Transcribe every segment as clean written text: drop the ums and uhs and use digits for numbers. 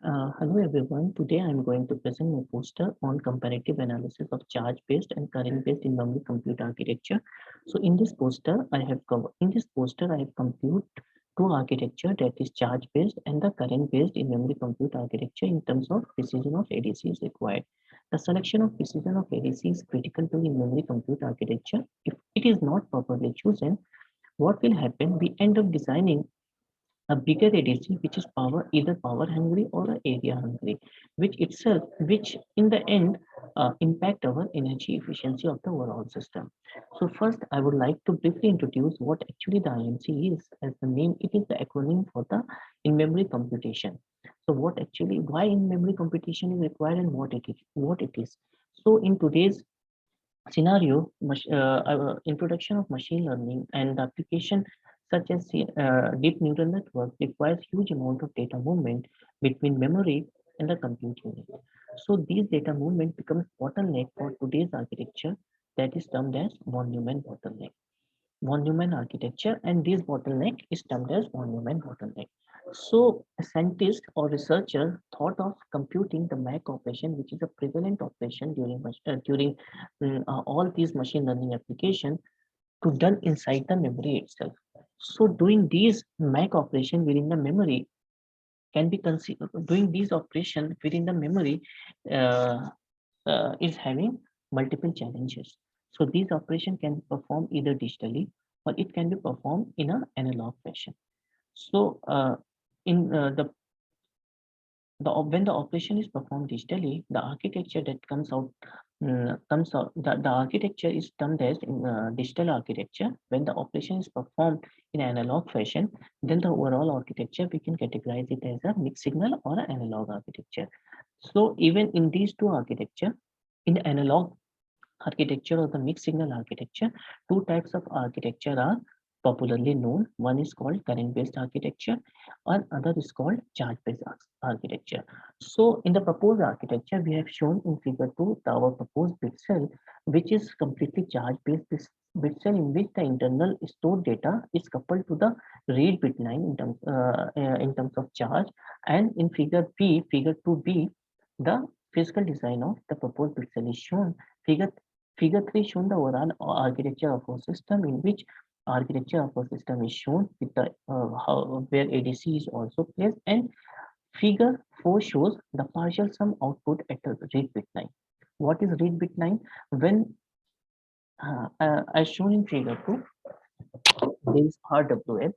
Hello everyone. Today I am going to present my poster on comparative analysis of charge-based and current-based in-memory compute architecture. So in this poster I have compute two architecture, that is charge-based and the current-based in-memory compute architecture in terms of precision of ADC is required. The selection of precision of ADC is critical to in-memory compute architecture. If it is not properly chosen, what will happen? We end up designing a bigger ADC which is either power hungry or area hungry, which in the end impact our energy efficiency of the overall system. So first I would like to briefly introduce what actually the IMC is. As the name, it is the acronym for the in-memory computation. So why in-memory computation is required and what it is. So in today's scenario, introduction of machine learning and the application such as deep neural network requires huge amount of data movement between memory and the compute unit. So these data movement becomes bottleneck for today's architecture, that is termed as Von-Neuman bottleneck. Von-Neuman architecture, and this bottleneck is termed as Von-Neuman bottleneck. So a scientist or researcher thought of computing the MAC operation, which is a prevalent operation during all these machine learning application, to done inside the memory itself. So doing these MAC operation within the memory can be considered doing these operation within the memory uh, is having multiple challenges. So these operation can be performed either digitally or it can be performed in an analog fashion. So in the when the operation is performed digitally, the architecture that the architecture is termed as digital architecture. When the operation is performed in analog fashion, then the overall architecture we can categorize it as a mixed signal or an analog architecture. So even in these two architecture, in analog architecture or the mixed signal architecture, two types of architecture are popularly known. One is called current based architecture and other is called charge based architecture. So in the proposed architecture, we have shown in figure 2 our proposed bit cell, which is completely charge based bit cell in which the internal stored data is coupled to the read bit line in terms of charge. And in figure 2b, the physical design of the proposed bit cell is shown. Figure Figure 3 shown the overall architecture of our system, in which architecture of our system is shown with the where ADC is also placed, and figure 4 shows the partial sum output at the read bit line. What is read bit line? When as shown in figure 2, there is RWL.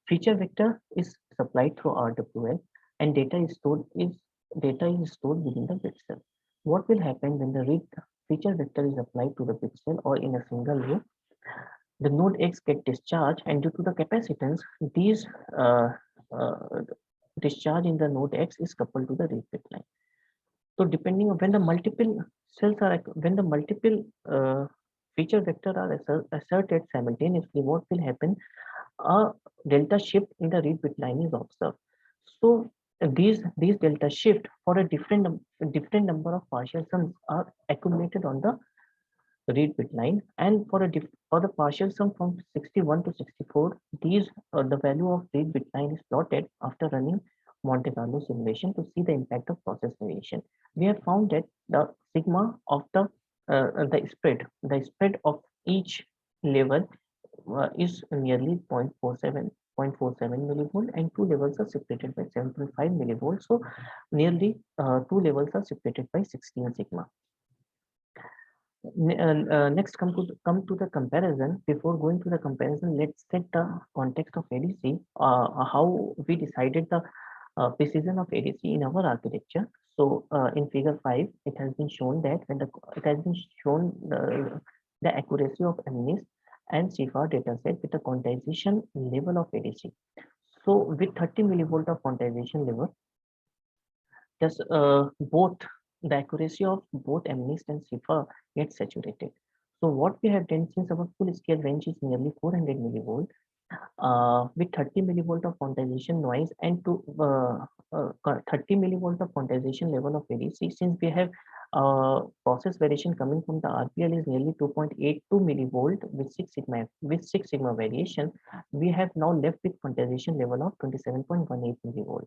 Feature vector is supplied through RWL, and data is stored within the bit cell. What will happen when the read feature vector is applied to the bit cell or in a single row? The node X get discharged, and due to the capacitance, these uh, discharge in the node X is coupled to the read bit line. So depending on when the multiple when the multiple feature vector are asserted simultaneously, what will happen? A delta shift in the read bit line is observed. So these delta shift for a different number of partial sums are accumulated on the read bit line, and for the partial sum from 61 to 64, these the value of read bit line is plotted after running Monte Carlo simulation to see the impact of process variation. We have found that the sigma of the spread of each level is nearly 0.47 millivolt, and two levels are separated by 7.5 millivolts. So nearly two levels are separated by 16 sigma. Next, come to the comparison. Before going to the comparison, let's set the context of ADC. How we decided the precision of ADC in our architecture. So in figure 5, it has been shown that it has been shown the accuracy of MNIST and CFAR dataset with the quantization level of ADC. So with 30 millivolt of quantization level, thus both the accuracy of both MNIST and CFAR gets saturated. So what we have done, since our full scale range is nearly 400 millivolt, with 30 millivolt of quantization noise and 30 millivolt of quantization level of ADC, since we have process variation coming from the RPL is nearly 2.82 millivolt with 6 sigma variation, we have now left with quantization level of 27.18 millivolt.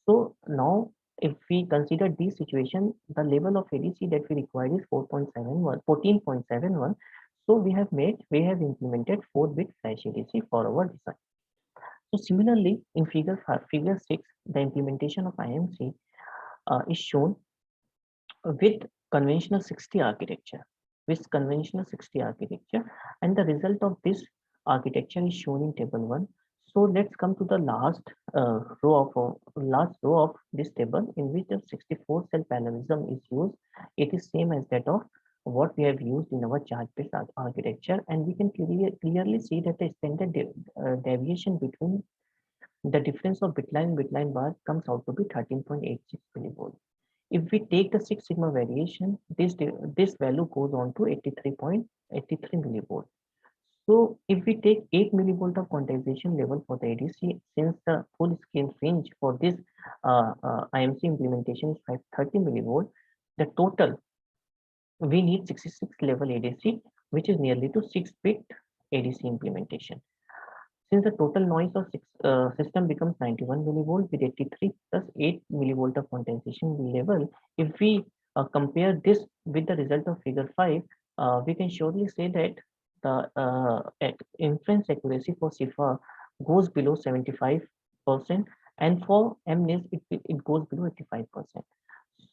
So now if we consider this situation, the level of ADC that we require is 4.71, 14.71. So we have implemented 4-bit flash ADC for our design. So similarly, in figure 6, the implementation of IMC is shown with conventional 60 architecture, and the result of this architecture is shown in table 1. So let's come to the last row of this table, in which the 64 cell parallelism is used. It is same as that of what we have used in our chart-based architecture, and we can clearly see that the standard deviation between the difference of bitline and bitline bar comes out to be 13.86 millivolt. If we take the Six Sigma variation, this value goes on to 83.83 millivolt. So if we take 8 millivolt of quantization level for the ADC, since the full scale range for this IMC implementation is 530 millivolt, the total we need 66 level ADC, which is nearly to 6-bit ADC implementation. Since the total noise of system becomes 91 millivolt with 83 plus 8 millivolt of quantization level, if we compare this with the result of figure 5, we can surely say that the inference accuracy for CIFAR goes below 75%, and for MNIST it goes below 85%.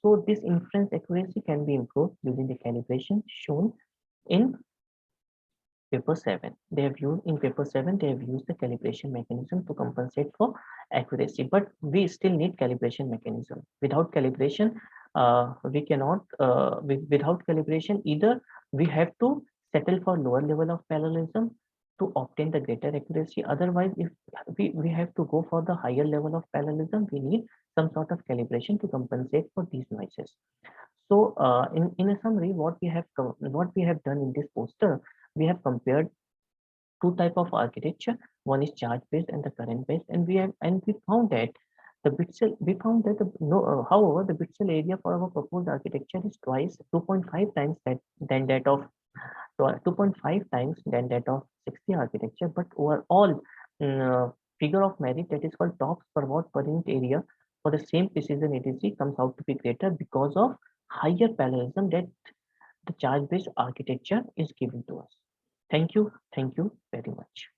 So this inference accuracy can be improved using the calibration shown in paper 7. Paper 7 they have used the calibration mechanism to compensate for accuracy, but we still need calibration mechanism. Without calibration, we cannot without calibration, either we have to settle for lower level of parallelism to obtain the greater accuracy. Otherwise, if we have to go for the higher level of parallelism, we need some sort of calibration to compensate for these noises. So in a summary, what we have done in this poster, we have compared two type of architecture. One is charge based and the current based, and we found that the bitcell we found that the no however the bitcell area for our proposed architecture is twice 2.5 times than that of 2.5 times than that of 60 architecture, but overall figure of merit, that is called TOPS per watt per unit area, for the same precision ADC comes out to be greater because of higher parallelism that the charge based architecture is given to us. Thank you very much.